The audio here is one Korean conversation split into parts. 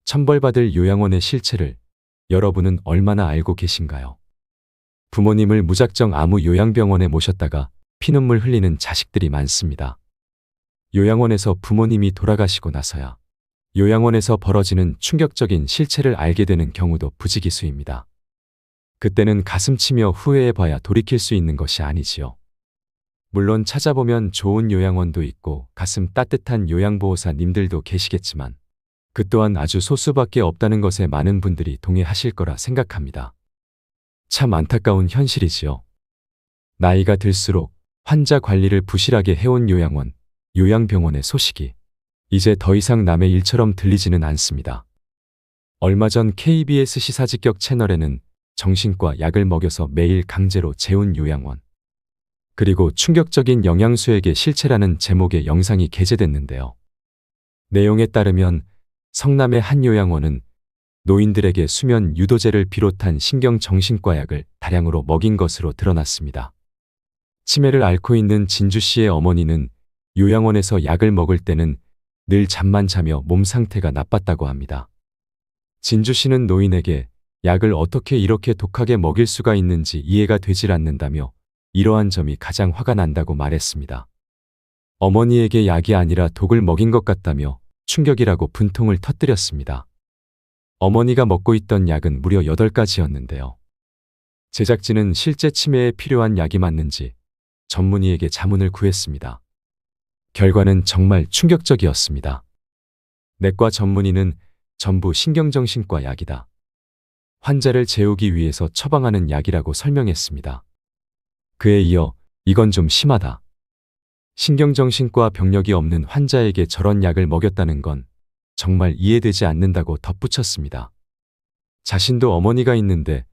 천벌받을 요양원의 실체를 여러분은 얼마나 알고 계신가요? 부모님을 무작정 아무 요양병원에 모셨다가 피눈물 흘리는 자식들이 많습니다. 요양원에서 부모님이 돌아가시고 나서야 요양원에서 벌어지는 충격적인 실체를 알게 되는 경우도 부지기수입니다. 그때는 가슴치며 후회해봐야 돌이킬 수 있는 것이 아니지요. 물론 찾아보면 좋은 요양원도 있고 가슴 따뜻한 요양보호사님들도 계시겠지만 그 또한 아주 소수밖에 없다는 것에 많은 분들이 동의하실 거라 생각합니다. 참 안타까운 현실이지요. 나이가 들수록 환자 관리를 부실하게 해온 요양원, 요양병원의 소식이 이제 더 이상 남의 일처럼 들리지는 않습니다. 얼마 전 KBS 시사직격 채널에는 정신과 약을 먹여서 매일 강제로 재운 요양원, 그리고 충격적인 영양수액의 실체라는 제목의 영상이 게재됐는데요. 내용에 따르면 성남의 한 요양원은 노인들에게 수면 유도제를 비롯한 신경정신과 약을 다량으로 먹인 것으로 드러났습니다. 치매를 앓고 있는 진주 씨의 어머니는 요양원에서 약을 먹을 때는 늘 잠만 자며 몸 상태가 나빴다고 합니다. 진주 씨는 노인에게 약을 어떻게 이렇게 독하게 먹일 수가 있는지 이해가 되질 않는다며 이러한 점이 가장 화가 난다고 말했습니다. 어머니에게 약이 아니라 독을 먹인 것 같다며 충격이라고 분통을 터뜨렸습니다. 어머니가 먹고 있던 약은 무려 8가지였는데요. 제작진은 실제 치매에 필요한 약이 맞는지 전문의에게 자문을 구했습니다. 결과는 정말 충격적이었습니다. 내과 전문의는 전부 신경정신과 약이다. 환자를 재우기 위해서 처방하는 약이라고 설명했습니다. 그에 이어 이건 좀 심하다. 신경정신과 병력이 없는 환자에게 저런 약을 먹였다는 건 정말 이해되지 않는다고 덧붙였습니다. 자신도 어머니가 있는데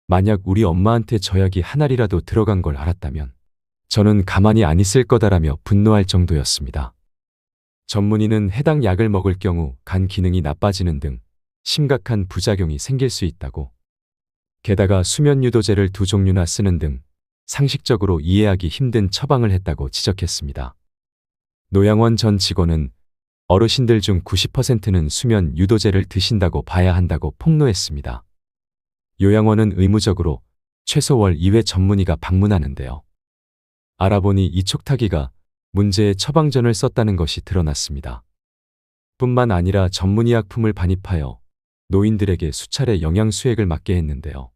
만약 우리 엄마한테 저 약이 한 알이라도 들어간 걸 알았다면 저는 가만히 안 있을 거다라며 분노할 정도였습니다. 전문의는 해당 약을 먹을 경우 간 기능이 나빠지는 등 심각한 부작용이 생길 수 있다고, 게다가 수면 유도제를 2종류나 쓰는 등 상식적으로 이해하기 힘든 처방을 했다고 지적했습니다. 노양원 전 직원은 어르신들 중 90%는 수면 유도제를 드신다고 봐야 한다고 폭로했습니다. 요양원은 의무적으로 최소 월 2회 전문의가 방문하는데요. 알아보니 이 촉탁이가 문제의 처방전을 썼다는 것이 드러났습니다. 뿐만 아니라 전문의 약품을 반입하여 노인들에게 수차례 영양수액을 맞게 했는데요.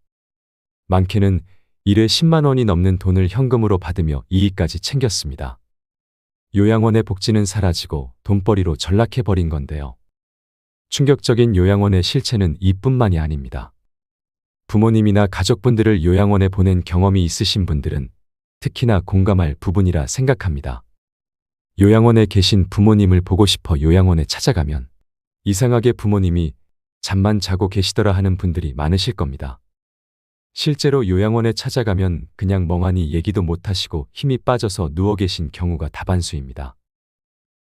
많게는 1회 10만 원이 넘는 돈을 현금으로 받으며 이익까지 챙겼습니다. 요양원의 복지는 사라지고 돈벌이로 전락해버린 건데요. 충격적인 요양원의 실체는 이뿐만이 아닙니다. 부모님이나 가족분들을 요양원에 보낸 경험이 있으신 분들은 특히나 공감할 부분이라 생각합니다. 요양원에 계신 부모님을 보고 싶어 요양원에 찾아가면 이상하게 부모님이 잠만 자고 계시더라 하는 분들이 많으실 겁니다. 실제로 요양원에 찾아가면 그냥 멍하니 얘기도 못하시고 힘이 빠져서 누워 계신 경우가 다반수입니다.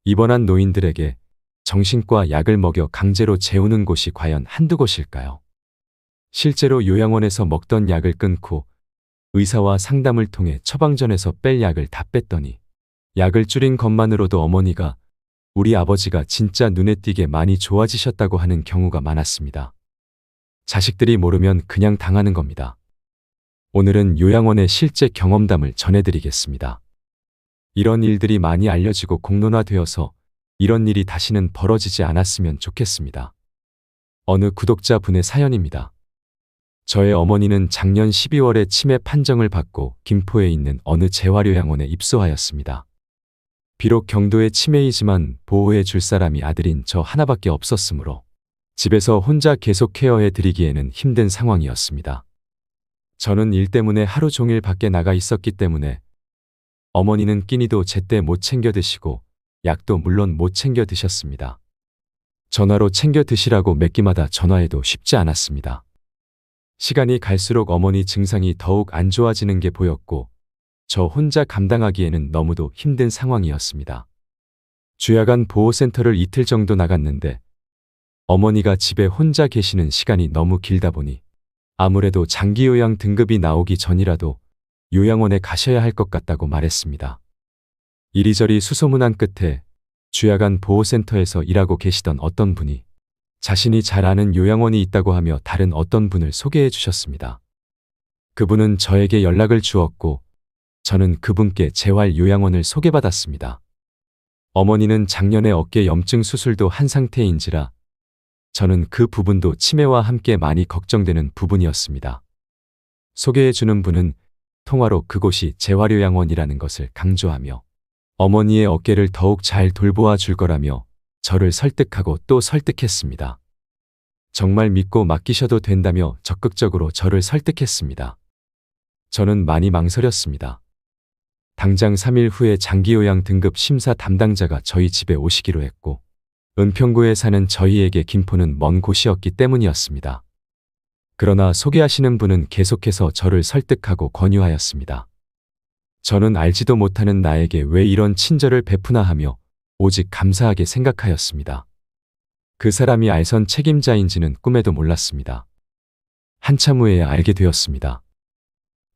입원한 노인들에게 정신과 약을 먹여 강제로 재우는 곳이 과연 한두 곳일까요? 실제로 요양원에서 먹던 약을 끊고 의사와 상담을 통해 처방전에서 뺄 약을 다 뺐더니 약을 줄인 것만으로도 어머니가 우리 아버지가 진짜 눈에 띄게 많이 좋아지셨다고 하는 경우가 많았습니다. 자식들이 모르면 그냥 당하는 겁니다. 오늘은 요양원의 실제 경험담을 전해드리겠습니다. 이런 일들이 많이 알려지고 공론화되어서 이런 일이 다시는 벌어지지 않았으면 좋겠습니다. 어느 구독자분의 사연입니다. 저의 어머니는 작년 12월에 치매 판정을 받고 김포에 있는 어느 재활요양원에 입소하였습니다. 비록 경도의 치매이지만 보호해 줄 사람이 아들인 저 하나밖에 없었으므로 집에서 혼자 계속 케어해 드리기에는 힘든 상황이었습니다. 저는 일 때문에 하루 종일 밖에 나가 있었기 때문에 어머니는 끼니도 제때 못 챙겨 드시고 약도 물론 못 챙겨 드셨습니다. 전화로 챙겨 드시라고 몇 끼마다 전화해도 쉽지 않았습니다. 시간이 갈수록 어머니 증상이 더욱 안 좋아지는 게 보였고 저 혼자 감당하기에는 너무도 힘든 상황이었습니다. 주야간 보호센터를 이틀 정도 나갔는데 어머니가 집에 혼자 계시는 시간이 너무 길다 보니 아무래도 장기요양 등급이 나오기 전이라도 요양원에 가셔야 할 것 같다고 말했습니다. 이리저리 수소문한 끝에 주야간 보호센터에서 일하고 계시던 어떤 분이 자신이 잘 아는 요양원이 있다고 하며 다른 어떤 분을 소개해 주셨습니다. 그분은 저에게 연락을 주었고 저는 그분께 재활 요양원을 소개받았습니다. 어머니는 작년에 어깨 염증 수술도 한 상태인지라 저는 그 부분도 치매와 함께 많이 걱정되는 부분이었습니다. 소개해 주는 분은 통화로 그곳이 재활요양원이라는 것을 강조하며 어머니의 어깨를 더욱 잘 돌보아 줄 거라며 저를 설득하고 또 설득했습니다. 정말 믿고 맡기셔도 된다며 적극적으로 저를 설득했습니다. 저는 많이 망설였습니다. 당장 3일 후에 장기요양 등급 심사 담당자가 저희 집에 오시기로 했고 은평구에 사는 저희에게 김포는 먼 곳이었기 때문이었습니다. 그러나 소개하시는 분은 계속해서 저를 설득하고 권유하였습니다. 저는 알지도 못하는 나에게 왜 이런 친절을 베푸나 하며 오직 감사하게 생각하였습니다. 그 사람이 알선 책임자인지는 꿈에도 몰랐습니다. 한참 후에야 알게 되었습니다.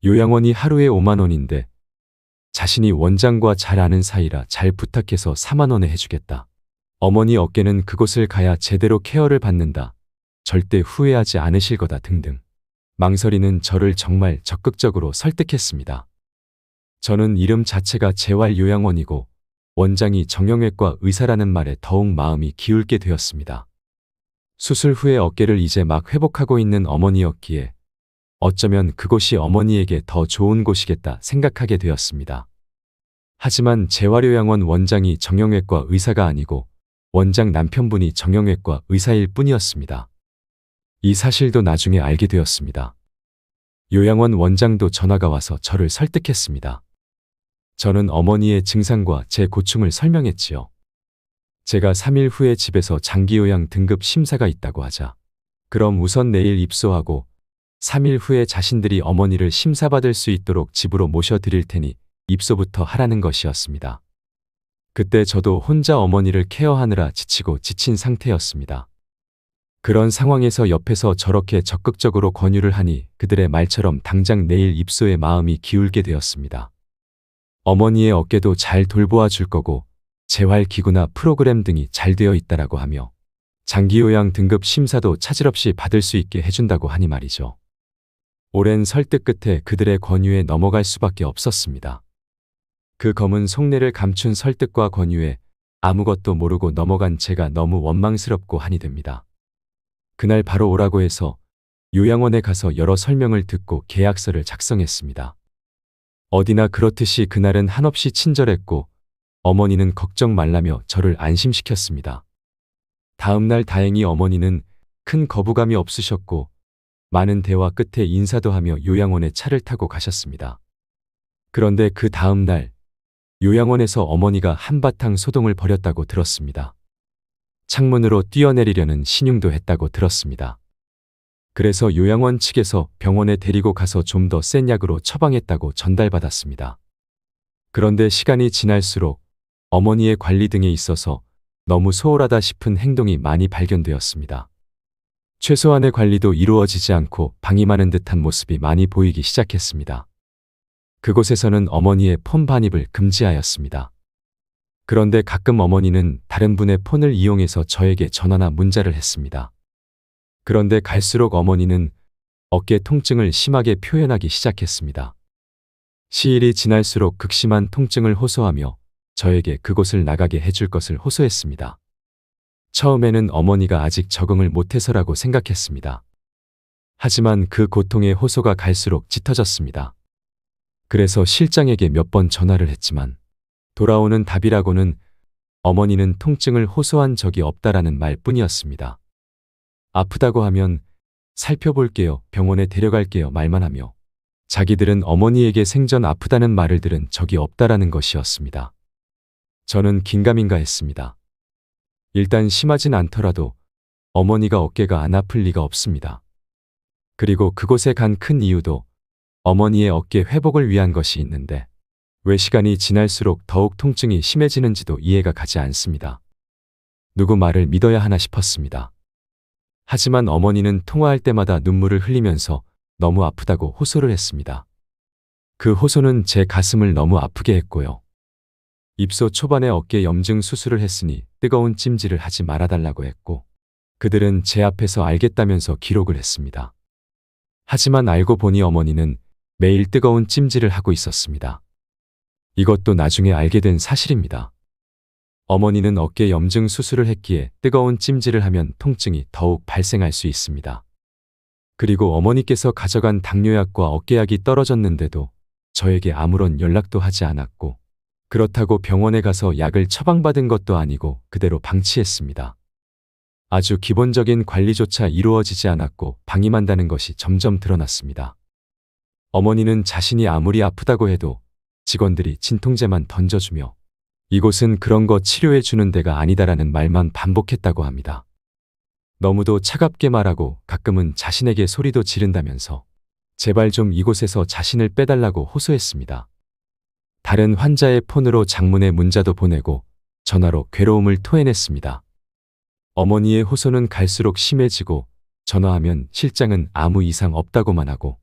요양원이 하루에 5만 원인데 자신이 원장과 잘 아는 사이라 잘 부탁해서 4만 원에 해주겠다. 어머니 어깨는 그곳을 가야 제대로 케어를 받는다. 절대 후회하지 않으실 거다 등등. 망설이는 저를 정말 적극적으로 설득했습니다. 저는 이름 자체가 재활요양원이고 원장이 정형외과 의사라는 말에 더욱 마음이 기울게 되었습니다. 수술 후에 어깨를 이제 막 회복하고 있는 어머니였기에 어쩌면 그곳이 어머니에게 더 좋은 곳이겠다 생각하게 되었습니다. 하지만 재활요양원 원장이 정형외과 의사가 아니고 원장 남편분이 정형외과 의사일 뿐이었습니다. 이 사실도 나중에 알게 되었습니다. 요양원 원장도 전화가 와서 저를 설득했습니다. 저는 어머니의 증상과 제 고충을 설명했지요. 제가 3일 후에 집에서 장기요양 등급 심사가 있다고 하자 그럼 우선 내일 입소하고 3일 후에 자신들이 어머니를 심사받을 수 있도록 집으로 모셔드릴 테니 입소부터 하라는 것이었습니다. 그때 저도 혼자 어머니를 케어하느라 지치고 지친 상태였습니다. 그런 상황에서 옆에서 저렇게 적극적으로 권유를 하니 그들의 말처럼 당장 내일 입소에 마음이 기울게 되었습니다. 어머니의 어깨도 잘 돌보아 줄 거고 재활기구나 프로그램 등이 잘 되어 있다라고 하며 장기요양 등급 심사도 차질 없이 받을 수 있게 해준다고 하니 말이죠. 오랜 설득 끝에 그들의 권유에 넘어갈 수밖에 없었습니다. 그 검은 속내를 감춘 설득과 권유에 아무것도 모르고 넘어간 제가 너무 원망스럽고 한이 됩니다. 그날 바로 오라고 해서 요양원에 가서 여러 설명을 듣고 계약서를 작성했습니다. 어디나 그렇듯이 그날은 한없이 친절했고 어머니는 걱정 말라며 저를 안심시켰습니다. 다음 날 다행히 어머니는 큰 거부감이 없으셨고 많은 대화 끝에 인사도 하며 요양원에 차를 타고 가셨습니다. 그런데 그 다음 날 요양원에서 어머니가 한바탕 소동을 벌였다고 들었습니다. 창문으로 뛰어내리려는 신용도 했다고 들었습니다. 그래서 요양원 측에서 병원에 데리고 가서 좀 더 센 약으로 처방했다고 전달받았습니다. 그런데 시간이 지날수록 어머니의 관리 등에 있어서 너무 소홀하다 싶은 행동이 많이 발견되었습니다. 최소한의 관리도 이루어지지 않고 방임하는 듯한 모습이 많이 보이기 시작했습니다. 그곳에서는 어머니의 폰 반입을 금지하였습니다. 그런데 가끔 어머니는 다른 분의 폰을 이용해서 저에게 전화나 문자를 했습니다. 그런데 갈수록 어머니는 어깨 통증을 심하게 표현하기 시작했습니다. 시일이 지날수록 극심한 통증을 호소하며 저에게 그곳을 나가게 해줄 것을 호소했습니다. 처음에는 어머니가 아직 적응을 못해서라고 생각했습니다. 하지만 그 고통의 호소가 갈수록 짙어졌습니다. 그래서 실장에게 몇 번 전화를 했지만 돌아오는 답이라고는 어머니는 통증을 호소한 적이 없다라는 말뿐이었습니다. 아프다고 하면 살펴볼게요, 병원에 데려갈게요 말만 하며 자기들은 어머니에게 생전 아프다는 말을 들은 적이 없다라는 것이었습니다. 저는 긴가민가 했습니다. 일단 심하진 않더라도 어머니가 어깨가 안 아플 리가 없습니다. 그리고 그곳에 간 큰 이유도 어머니의 어깨 회복을 위한 것이 있는데 왜 시간이 지날수록 더욱 통증이 심해지는지도 이해가 가지 않습니다. 누구 말을 믿어야 하나 싶었습니다. 하지만 어머니는 통화할 때마다 눈물을 흘리면서 너무 아프다고 호소를 했습니다. 그 호소는 제 가슴을 너무 아프게 했고요. 입소 초반에 어깨 염증 수술을 했으니 뜨거운 찜질을 하지 말아달라고 했고 그들은 제 앞에서 알겠다면서 기록을 했습니다. 하지만 알고 보니 어머니는 매일 뜨거운 찜질을 하고 있었습니다. 이것도 나중에 알게 된 사실입니다. 어머니는 어깨 염증 수술을 했기에 뜨거운 찜질을 하면 통증이 더욱 발생할 수 있습니다. 그리고 어머니께서 가져간 당뇨약과 어깨약이 떨어졌는데도 저에게 아무런 연락도 하지 않았고, 그렇다고 병원에 가서 약을 처방받은 것도 아니고 그대로 방치했습니다. 아주 기본적인 관리조차 이루어지지 않았고 방임한다는 것이 점점 드러났습니다. 어머니는 자신이 아무리 아프다고 해도 직원들이 진통제만 던져주며 이곳은 그런 거 치료해 주는 데가 아니다라는 말만 반복했다고 합니다. 너무도 차갑게 말하고 가끔은 자신에게 소리도 지른다면서 제발 좀 이곳에서 자신을 빼달라고 호소했습니다. 다른 환자의 폰으로 장문의 문자도 보내고 전화로 괴로움을 토해냈습니다. 어머니의 호소는 갈수록 심해지고 전화하면 실장은 아무 이상 없다고만 하고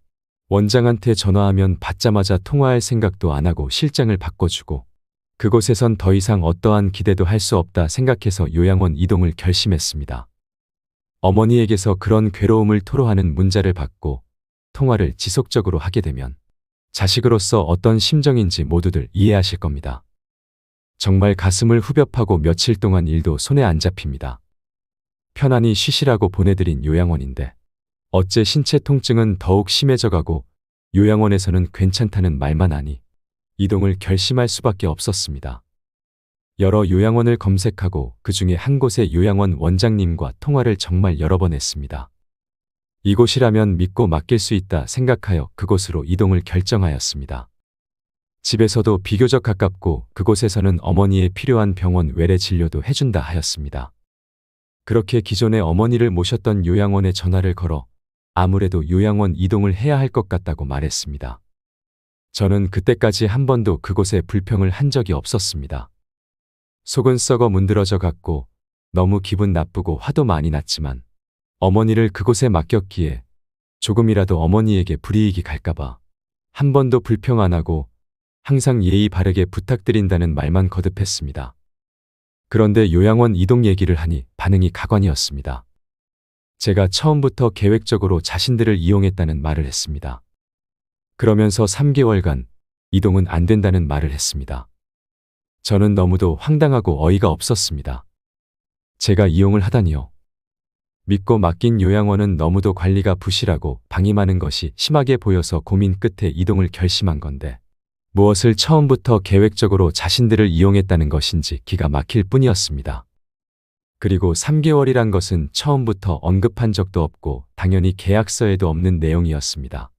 원장한테 전화하면 받자마자 통화할 생각도 안 하고 실장을 바꿔주고 그곳에선 더 이상 어떠한 기대도 할 수 없다 생각해서 요양원 이동을 결심했습니다. 어머니에게서 그런 괴로움을 토로하는 문자를 받고 통화를 지속적으로 하게 되면 자식으로서 어떤 심정인지 모두들 이해하실 겁니다. 정말 가슴을 후벼 파고 며칠 동안 일도 손에 안 잡힙니다. 편안히 쉬시라고 보내드린 요양원인데 어째 신체 통증은 더욱 심해져가고 요양원에서는 괜찮다는 말만 하니 이동을 결심할 수밖에 없었습니다. 여러 요양원을 검색하고 그 중에 한 곳의 요양원 원장님과 통화를 정말 여러 번 했습니다. 이곳이라면 믿고 맡길 수 있다 생각하여 그곳으로 이동을 결정하였습니다. 집에서도 비교적 가깝고 그곳에서는 어머니에 필요한 병원 외래 진료도 해준다 하였습니다. 그렇게 기존에 어머니를 모셨던 요양원에 전화를 걸어 아무래도 요양원 이동을 해야 할 것 같다고 말했습니다. 저는 그때까지 한 번도 그곳에 불평을 한 적이 없었습니다. 속은 썩어 문드러져 갔고 너무 기분 나쁘고 화도 많이 났지만 어머니를 그곳에 맡겼기에 조금이라도 어머니에게 불이익이 갈까봐 한 번도 불평 안 하고 항상 예의 바르게 부탁드린다는 말만 거듭했습니다. 그런데 요양원 이동 얘기를 하니 반응이 가관이었습니다. 제가 처음부터 계획적으로 자신들을 이용했다는 말을 했습니다. 그러면서 3개월간 이동은 안 된다는 말을 했습니다. 저는 너무도 황당하고 어이가 없었습니다. 제가 이용을 하다니요. 믿고 맡긴 요양원은 너무도 관리가 부실하고 방임하는 것이 심하게 보여서 고민 끝에 이동을 결심한 건데 무엇을 처음부터 계획적으로 자신들을 이용했다는 것인지 기가 막힐 뿐이었습니다. 그리고 3개월이란 것은 처음부터 언급한 적도 없고 당연히 계약서에도 없는 내용이었습니다.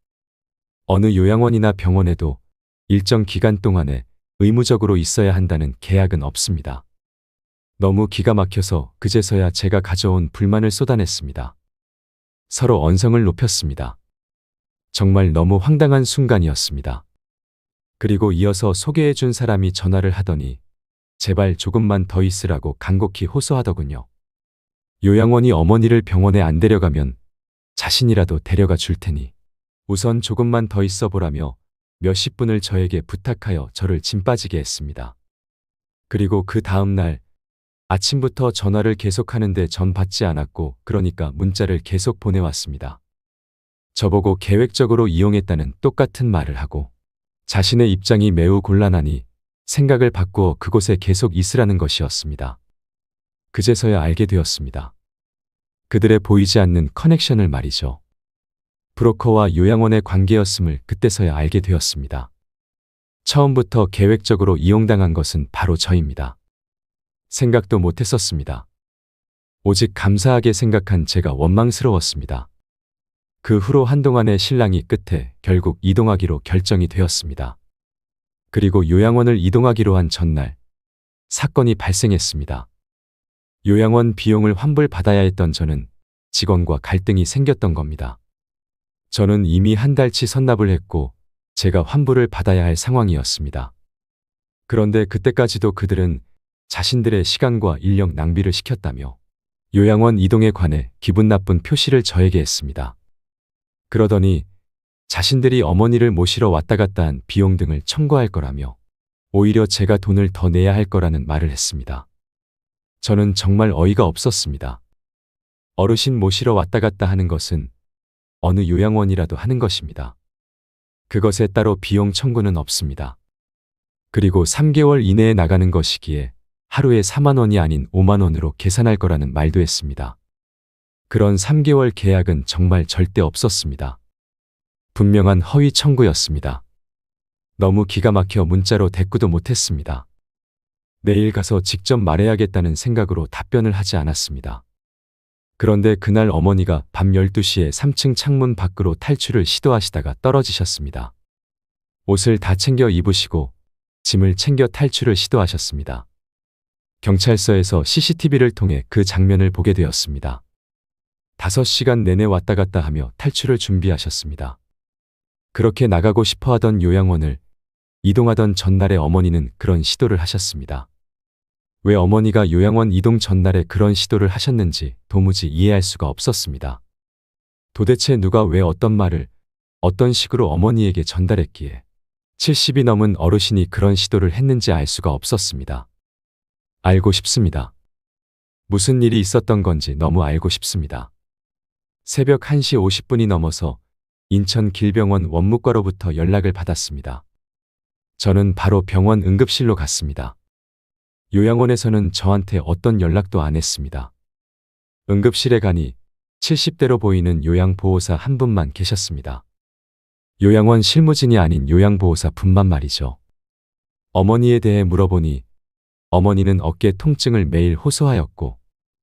어느 요양원이나 병원에도 일정 기간 동안에 의무적으로 있어야 한다는 계약은 없습니다. 너무 기가 막혀서 그제서야 제가 가져온 불만을 쏟아냈습니다. 서로 언성을 높였습니다. 정말 너무 황당한 순간이었습니다. 그리고 이어서 소개해준 사람이 전화를 하더니 제발 조금만 더 있으라고 간곡히 호소하더군요. 요양원이 어머니를 병원에 안 데려가면 자신이라도 데려가 줄 테니 우선 조금만 더 있어 보라며 몇십 분을 저에게 부탁하여 저를 짐 빠지게 했습니다. 그리고 그 다음 날 아침부터 전화를 계속하는데 전 받지 않았고 그러니까 문자를 계속 보내왔습니다. 저보고 계획적으로 이용했다는 똑같은 말을 하고 자신의 입장이 매우 곤란하니 생각을 바꾸어 그곳에 계속 있으라는 것이었습니다. 그제서야 알게 되었습니다. 그들의 보이지 않는 커넥션을 말이죠. 브로커와 요양원의 관계였음을 그때서야 알게 되었습니다. 처음부터 계획적으로 이용당한 것은 바로 저입니다. 생각도 못했었습니다. 오직 감사하게 생각한 제가 원망스러웠습니다. 그 후로 한동안의 실랑이 끝에 결국 이동하기로 결정이 되었습니다. 그리고 요양원을 이동하기로 한 전날 사건이 발생했습니다. 요양원 비용을 환불받아야 했던 저는 직원과 갈등이 생겼던 겁니다. 저는 이미 한 달치 선납을 했고 제가 환불을 받아야 할 상황이었습니다. 그런데 그때까지도 그들은 자신들의 시간과 인력 낭비를 시켰다며 요양원 이동에 관해 기분 나쁜 표시를 저에게 했습니다. 그러더니 자신들이 어머니를 모시러 왔다 갔다 한 비용 등을 청구할 거라며 오히려 제가 돈을 더 내야 할 거라는 말을 했습니다. 저는 정말 어이가 없었습니다. 어르신 모시러 왔다 갔다 하는 것은 어느 요양원이라도 하는 것입니다. 그것에 따로 비용 청구는 없습니다. 그리고 3개월 이내에 나가는 것이기에 하루에 4만 원이 아닌 5만 원으로 계산할 거라는 말도 했습니다. 그런 3개월 계약은 정말 절대 없었습니다. 분명한 허위 청구였습니다. 너무 기가 막혀 문자로 대꾸도 못했습니다. 내일 가서 직접 말해야겠다는 생각으로 답변을 하지 않았습니다. 그런데 그날 어머니가 밤 12시에 3층 창문 밖으로 탈출을 시도하시다가 떨어지셨습니다. 옷을 다 챙겨 입으시고 짐을 챙겨 탈출을 시도하셨습니다. 경찰서에서 CCTV를 통해 그 장면을 보게 되었습니다. 5시간 내내 왔다 갔다 하며 탈출을 준비하셨습니다. 그렇게 나가고 싶어 하던 요양원을 이동하던 전날에 어머니는 그런 시도를 하셨습니다. 왜 어머니가 요양원 이동 전날에 그런 시도를 하셨는지 도무지 이해할 수가 없었습니다. 도대체 누가 왜 어떤 말을 어떤 식으로 어머니에게 전달했기에 70이 넘은 어르신이 그런 시도를 했는지 알 수가 없었습니다. 알고 싶습니다. 무슨 일이 있었던 건지 너무 알고 싶습니다. 새벽 1시 50분이 넘어서 인천 길병원 원무과로부터 연락을 받았습니다. 저는 바로 병원 응급실로 갔습니다. 요양원에서는 저한테 어떤 연락도 안 했습니다. 응급실에 가니 70대로 보이는 요양보호사 한 분만 계셨습니다. 요양원 실무진이 아닌 요양보호사 분만 말이죠. 어머니에 대해 물어보니 어머니는 어깨 통증을 매일 호소하였고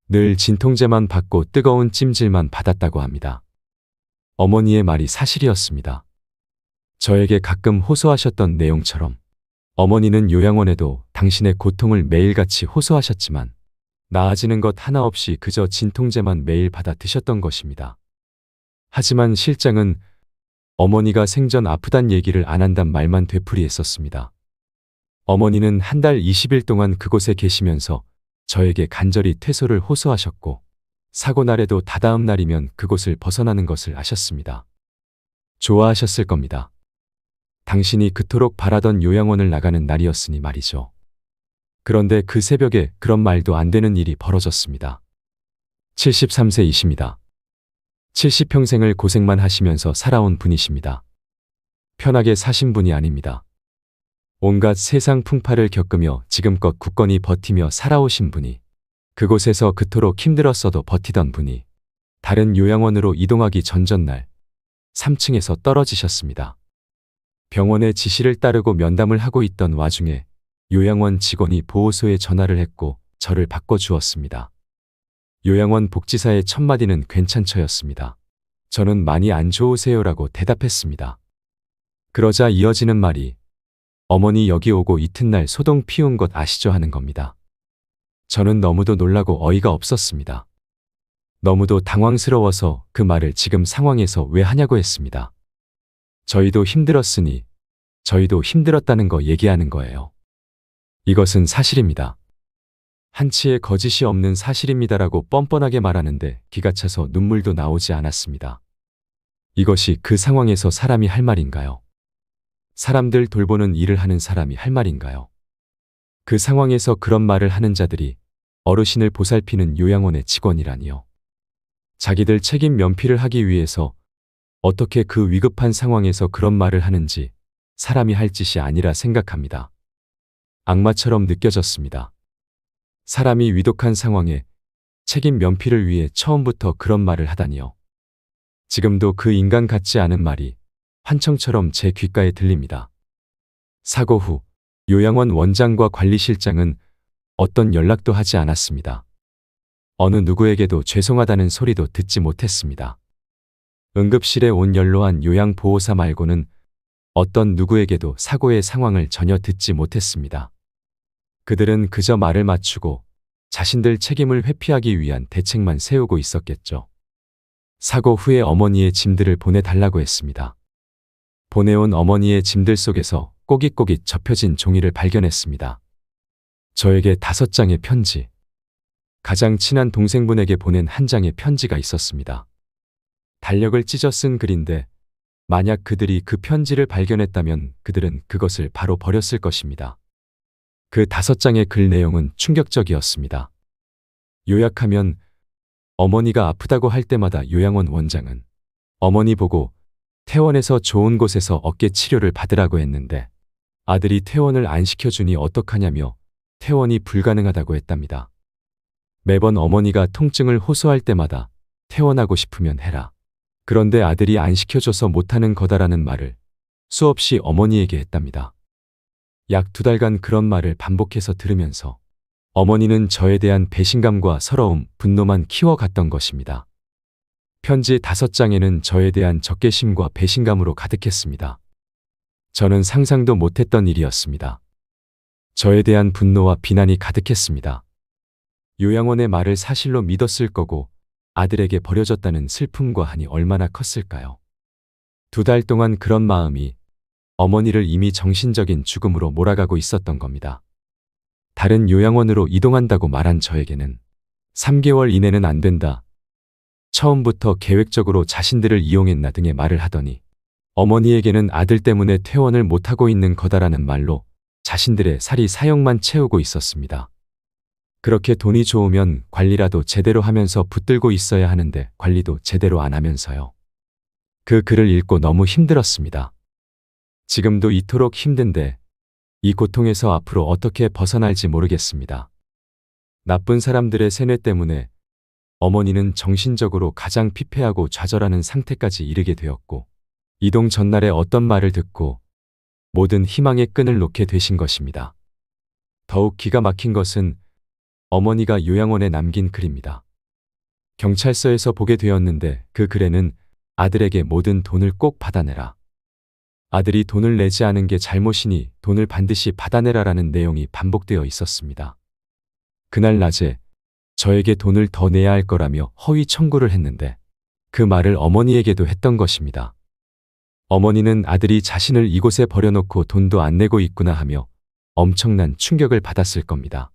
늘 진통제만 받고 뜨거운 찜질만 받았다고 합니다. 어머니의 말이 사실이었습니다. 저에게 가끔 호소하셨던 내용처럼 어머니는 요양원에도 당신의 고통을 매일같이 호소하셨지만 나아지는 것 하나 없이 그저 진통제만 매일 받아 드셨던 것입니다. 하지만 실장은 어머니가 생전 아프단 얘기를 안 한단 말만 되풀이했었습니다. 어머니는 한 달 20일 동안 그곳에 계시면서 저에게 간절히 퇴소를 호소하셨고 사고 날에도 다다음 날이면 그곳을 벗어나는 것을 아셨습니다. 좋아하셨을 겁니다. 당신이 그토록 바라던 요양원을 나가는 날이었으니 말이죠. 그런데 그 새벽에 그런 말도 안 되는 일이 벌어졌습니다. 73세이십니다. 70평생을 고생만 하시면서 살아온 분이십니다. 편하게 사신 분이 아닙니다. 온갖 세상 풍파를 겪으며 지금껏 굳건히 버티며 살아오신 분이 그곳에서 그토록 힘들었어도 버티던 분이 다른 요양원으로 이동하기 전전날 3층에서 떨어지셨습니다. 병원의 지시를 따르고 면담을 하고 있던 와중에 요양원 직원이 보호소에 전화를 했고 저를 바꿔주었습니다. 요양원 복지사의 첫 마디는 괜찮죠였습니다. 저는 많이 안 좋으세요라고 대답했습니다. 그러자 이어지는 말이 어머니 여기 오고 이튿날 소동 피운 것 아시죠 하는 겁니다. 저는 너무도 놀라고 어이가 없었습니다. 너무도 당황스러워서 그 말을 지금 상황에서 왜 하냐고 했습니다. 저희도 힘들었으니 저희도 힘들었다는 거 얘기하는 거예요. 이것은 사실입니다. 한치의 거짓이 없는 사실입니다라고 뻔뻔하게 말하는데 기가 차서 눈물도 나오지 않았습니다. 이것이 그 상황에서 사람이 할 말인가요? 사람들 돌보는 일을 하는 사람이 할 말인가요? 그 상황에서 그런 말을 하는 자들이 어르신을 보살피는 요양원의 직원이라니요. 자기들 책임 면피를 하기 위해서 어떻게 그 위급한 상황에서 그런 말을 하는지 사람이 할 짓이 아니라 생각합니다. 악마처럼 느껴졌습니다. 사람이 위독한 상황에 책임 면피를 위해 처음부터 그런 말을 하다니요. 지금도 그 인간 같지 않은 말이 환청처럼 제 귓가에 들립니다. 사고 후 요양원 원장과 관리실장은 어떤 연락도 하지 않았습니다. 어느 누구에게도 죄송하다는 소리도 듣지 못했습니다. 응급실에 온 연로한 요양보호사 말고는 어떤 누구에게도 사고의 상황을 전혀 듣지 못했습니다. 그들은 그저 말을 맞추고 자신들 책임을 회피하기 위한 대책만 세우고 있었겠죠. 사고 후에 어머니의 짐들을 보내달라고 했습니다. 보내온 어머니의 짐들 속에서 꼬깃꼬깃 접혀진 종이를 발견했습니다. 저에게 5장의 편지, 가장 친한 동생분에게 보낸 한 장의 편지가 있었습니다. 달력을 찢어 쓴 글인데 만약 그들이 그 편지를 발견했다면 그들은 그것을 바로 버렸을 것입니다. 그 5장의 글 내용은 충격적이었습니다. 요약하면 어머니가 아프다고 할 때마다 요양원 원장은 어머니 보고 퇴원해서 좋은 곳에서 어깨 치료를 받으라고 했는데 아들이 퇴원을 안 시켜주니 어떡하냐며 퇴원이 불가능하다고 했답니다. 매번 어머니가 통증을 호소할 때마다 퇴원하고 싶으면 해라. 그런데 아들이 안 시켜줘서 못하는 거다라는 말을 수없이 어머니에게 했답니다. 약 2달간 그런 말을 반복해서 들으면서 어머니는 저에 대한 배신감과 서러움, 분노만 키워갔던 것입니다. 편지 5장에는 저에 대한 적개심과 배신감으로 가득했습니다. 저는 상상도 못했던 일이었습니다. 저에 대한 분노와 비난이 가득했습니다. 요양원의 말을 사실로 믿었을 거고 아들에게 버려졌다는 슬픔과 한이 얼마나 컸을까요? 2달 동안 그런 마음이 어머니를 이미 정신적인 죽음으로 몰아가고 있었던 겁니다. 다른 요양원으로 이동한다고 말한 저에게는 3개월 이내는 안 된다. 처음부터 계획적으로 자신들을 이용했나 등의 말을 하더니 어머니에게는 아들 때문에 퇴원을 못하고 있는 거다라는 말로 자신들의 살이 사욕만 채우고 있었습니다. 그렇게 돈이 좋으면 관리라도 제대로 하면서 붙들고 있어야 하는데 관리도 제대로 안 하면서요. 그 글을 읽고 너무 힘들었습니다. 지금도 이토록 힘든데 이 고통에서 앞으로 어떻게 벗어날지 모르겠습니다. 나쁜 사람들의 세뇌 때문에 어머니는 정신적으로 가장 피폐하고 좌절하는 상태까지 이르게 되었고 이동 전날에 어떤 말을 듣고 모든 희망의 끈을 놓게 되신 것입니다. 더욱 기가 막힌 것은 어머니가 요양원에 남긴 글입니다. 경찰서에서 보게 되었는데 그 글에는 아들에게 모든 돈을 꼭 받아내라. 아들이 돈을 내지 않은 게 잘못이니 돈을 반드시 받아내라라는 내용이 반복되어 있었습니다. 그날 낮에 저에게 돈을 더 내야 할 거라며 허위 청구를 했는데 그 말을 어머니에게도 했던 것입니다. 어머니는 아들이 자신을 이곳에 버려놓고 돈도 안 내고 있구나 하며 엄청난 충격을 받았을 겁니다.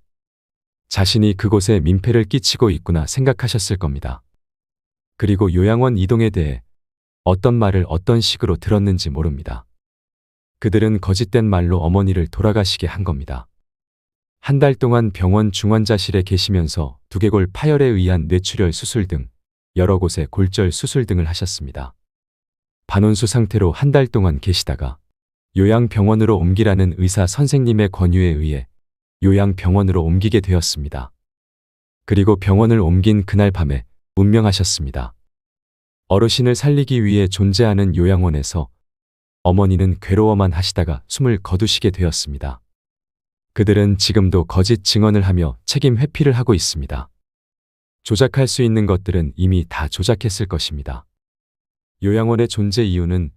자신이 그곳에 민폐를 끼치고 있구나 생각하셨을 겁니다. 그리고 요양원 이동에 대해 어떤 말을 어떤 식으로 들었는지 모릅니다. 그들은 거짓된 말로 어머니를 돌아가시게 한 겁니다. 1달 동안 병원 중환자실에 계시면서 두개골 파열에 의한 뇌출혈 수술 등 여러 곳에 골절 수술 등을 하셨습니다. 반원수 상태로 1달 동안 계시다가 요양병원으로 옮기라는 의사 선생님의 권유에 의해 요양병원으로 옮기게 되었습니다. 그리고 병원을 옮긴 그날 밤에 운명하셨습니다. 어르신을 살리기 위해 존재하는 요양원에서 어머니는 괴로워만 하시다가 숨을 거두시게 되었습니다. 그들은 지금도 거짓 증언을 하며 책임 회피를 하고 있습니다. 조작할 수 있는 것들은 이미 다 조작했을 것입니다. 요양원의 존재 이유는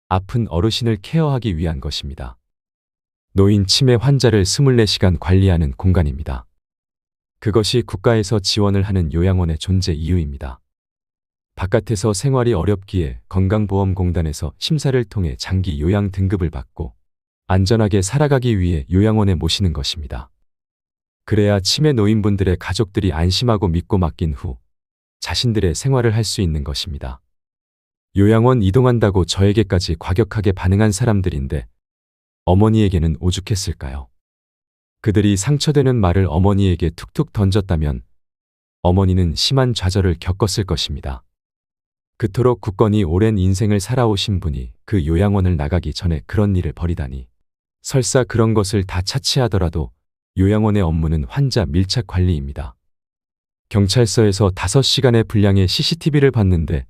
아픈 어르신을 케어하기 위한 것입니다. 노인 치매 환자를 24시간 관리하는 공간입니다. 그것이 국가에서 지원을 하는 요양원의 존재 이유입니다. 바깥에서 생활이 어렵기에 건강보험공단에서 심사를 통해 장기 요양 등급을 받고 안전하게 살아가기 위해 요양원에 모시는 것입니다. 그래야 치매 노인분들의 가족들이 안심하고 믿고 맡긴 후 자신들의 생활을 할 수 있는 것입니다. 요양원 이동한다고 저에게까지 과격하게 반응한 사람들인데 어머니에게는 오죽했을까요? 그들이 상처되는 말을 어머니에게 툭툭 던졌다면 어머니는 심한 좌절을 겪었을 것입니다. 그토록 굳건히 오랜 인생을 살아오신 분이 그 요양원을 나가기 전에 그런 일을 벌이다니. 설사 그런 것을 다 차치하더라도 요양원의 업무는 환자 밀착 관리입니다. 경찰서에서 5시간의 분량의 CCTV를 봤는데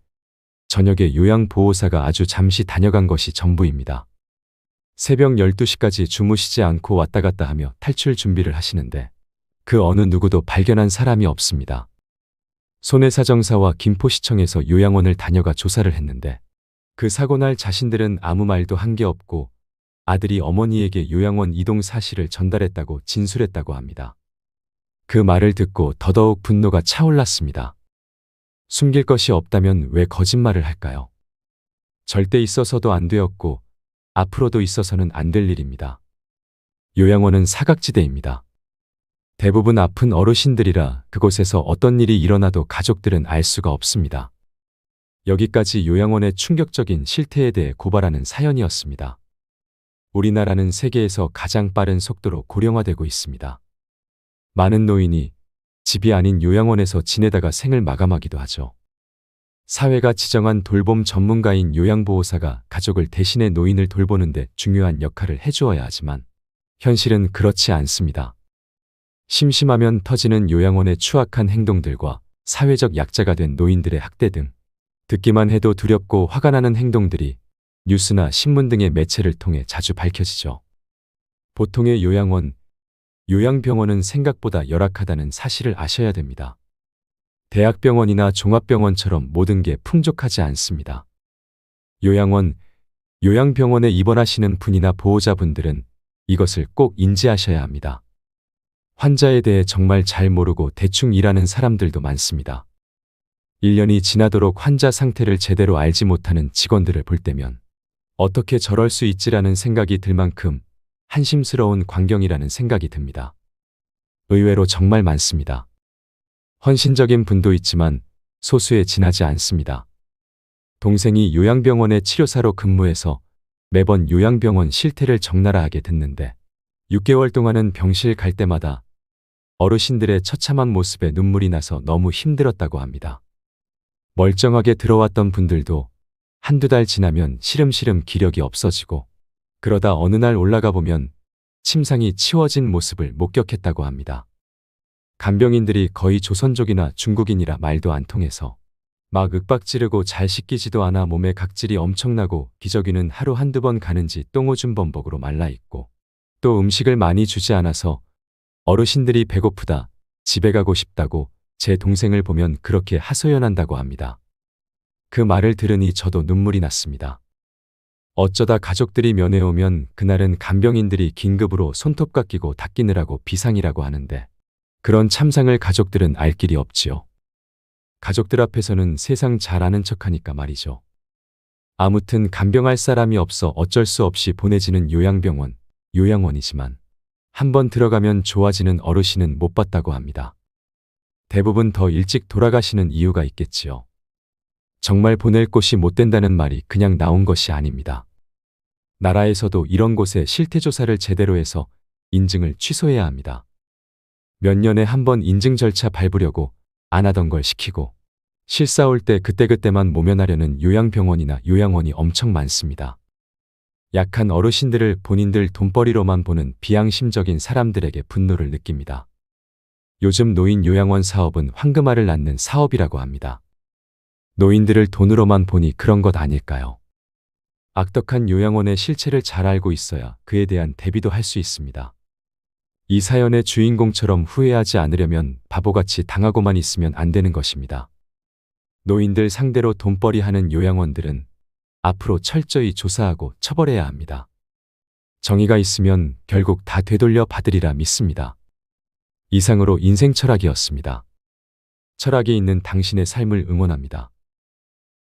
저녁에 요양보호사가 아주 잠시 다녀간 것이 전부입니다. 새벽 12시까지 주무시지 않고 왔다 갔다 하며 탈출 준비를 하시는데 그 어느 누구도 발견한 사람이 없습니다. 손해사정사와 김포시청에서 요양원을 다녀가 조사를 했는데 그 사고날 자신들은 아무 말도 한 게 없고 아들이 어머니에게 요양원 이동 사실을 전달했다고 진술했다고 합니다. 그 말을 듣고 더더욱 분노가 차올랐습니다. 숨길 것이 없다면 왜 거짓말을 할까요? 절대 있어서도 안 되었고 앞으로도 있어서는 안 될 일입니다. 요양원은 사각지대입니다. 대부분 아픈 어르신들이라 그곳에서 어떤 일이 일어나도 가족들은 알 수가 없습니다. 여기까지 요양원의 충격적인 실태에 대해 고발하는 사연이었습니다. 우리나라는 세계에서 가장 빠른 속도로 고령화되고 있습니다. 많은 노인이 집이 아닌 요양원에서 지내다가 생을 마감하기도 하죠. 사회가 지정한 돌봄 전문가인 요양보호사가 가족을 대신해 노인을 돌보는데 중요한 역할을 해주어야 하지만 현실은 그렇지 않습니다. 심심하면 터지는 요양원의 추악한 행동들과 사회적 약자가 된 노인들의 학대 등 듣기만 해도 두렵고 화가 나는 행동들이 뉴스나 신문 등의 매체를 통해 자주 밝혀지죠. 보통의 요양병원은 생각보다 열악하다는 사실을 아셔야 됩니다. 대학병원이나 종합병원처럼 모든 게 풍족하지 않습니다. 요양병원에 입원하시는 분이나 보호자분들은 이것을 꼭 인지하셔야 합니다. 환자에 대해 정말 잘 모르고 대충 일하는 사람들도 많습니다. 1년이 지나도록 환자 상태를 제대로 알지 못하는 직원들을 볼 때면 어떻게 저럴 수 있지라는 생각이 들 만큼 한심스러운 광경이라는 생각이 듭니다. 의외로 정말 많습니다. 헌신적인 분도 있지만 소수에 지나지 않습니다. 동생이 요양병원의 치료사로 근무해서 매번 요양병원 실태를 적나라하게 듣는데 6개월 동안은 병실 갈 때마다 어르신들의 처참한 모습에 눈물이 나서 너무 힘들었다고 합니다. 멀쩡하게 들어왔던 분들도 한두 달 지나면 시름시름 기력이 없어지고 그러다 어느 날 올라가 보면 침상이 치워진 모습을 목격했다고 합니다. 간병인들이 거의 조선족이나 중국인이라 말도 안 통해서 막 윽박 지르고 잘 씻기지도 않아 몸에 각질이 엄청나고 기저귀는 하루 한두 번 가는지 똥오줌 범벅으로 말라있고 또 음식을 많이 주지 않아서 어르신들이 배고프다, 집에 가고 싶다고 제 동생을 보면 그렇게 하소연한다고 합니다. 그 말을 들으니 저도 눈물이 났습니다. 어쩌다 가족들이 면회 오면 그날은 간병인들이 긴급으로 손톱 깎이고 닦이느라고 비상이라고 하는데 그런 참상을 가족들은 알 길이 없지요. 가족들 앞에서는 세상 잘 아는 척하니까 말이죠. 아무튼 간병할 사람이 없어 어쩔 수 없이 보내지는 요양원이지만 한번 들어가면 좋아지는 어르신은 못 봤다고 합니다. 대부분 더 일찍 돌아가시는 이유가 있겠지요. 정말 보낼 곳이 못 된다는 말이 그냥 나온 것이 아닙니다. 나라에서도 이런 곳에 실태조사를 제대로 해서 인증을 취소해야 합니다. 몇 년에 한 번 인증 절차 밟으려고 안 하던 걸 시키고 실사 올 때 그때그때만 모면하려는 요양병원이나 요양원이 엄청 많습니다. 약한 어르신들을 본인들 돈벌이로만 보는 비양심적인 사람들에게 분노를 느낍니다. 요즘 노인 요양원 사업은 황금알을 낳는 사업이라고 합니다. 노인들을 돈으로만 보니 그런 것 아닐까요? 악덕한 요양원의 실체를 잘 알고 있어야 그에 대한 대비도 할 수 있습니다. 이 사연의 주인공처럼 후회하지 않으려면 바보같이 당하고만 있으면 안 되는 것입니다. 노인들 상대로 돈벌이하는 요양원들은 앞으로 철저히 조사하고 처벌해야 합니다. 정의가 있으면 결국 다 되돌려 받으리라 믿습니다. 이상으로 인생 철학이었습니다. 철학이 있는 당신의 삶을 응원합니다.